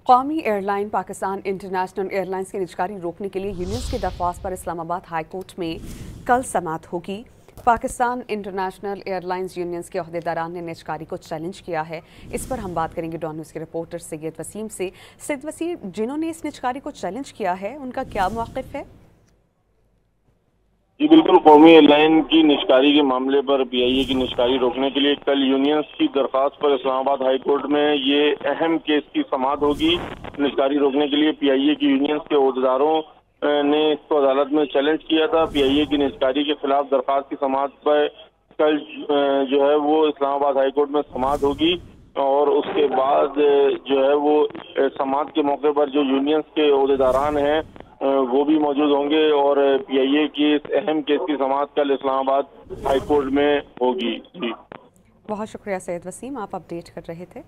قومی air line Pakistan international air lines کی نجکاری روکنے کے لیے یونینز کی درخواست پر اسلام آباد ہائی کورٹ میں کل سماعت ہوگی۔ Pakistan international air lines unions کے عہدیداران نے نجکاری کو چیلنج کیا ہے۔ اس پر ہم بات کریں گے ڈان نیوز کے رپورٹر سید وسیم سے۔ سید وسیم، جنہوں نے اس نجکاری کو چیلنج کیا ہے ان کا کیا موقف ہے؟ جی بالکل، قومی ایئر لائن کی نجکاری کے معاملے پر پی آئی اے کی نجکاری روکنے کے لیے کل یونینز کی درخواست پر اسلام آباد ہائی کورٹ میں یہ اہم کیس کی سماعت ہوگی۔ نجکاری روکنے کے لیے پی آئی اے کی یونینز کے عہدیداروں نے اس کو عدالت میں چیلنج کیا تھا۔ پی آئی اے کی نجکاری کے خلاف درخواست کی سماعت پر کل جو ہے وہ اسلام آباد ہائی کورٹ میں سماعت ہوگی، اور اس کے بعد جو ہے وہ سماعت کے موقع پر جو یونینز کے عہدیداران ہیں وہ بھی موجود ہوں گے، اور پی آئی اے کی اس اہم کیس کی سماعت کل اسلام آباد ہائی کورٹ میں ہوگی۔ بہت شکریہ سید وسیم، آپ اپڈیٹ کر رہے تھے۔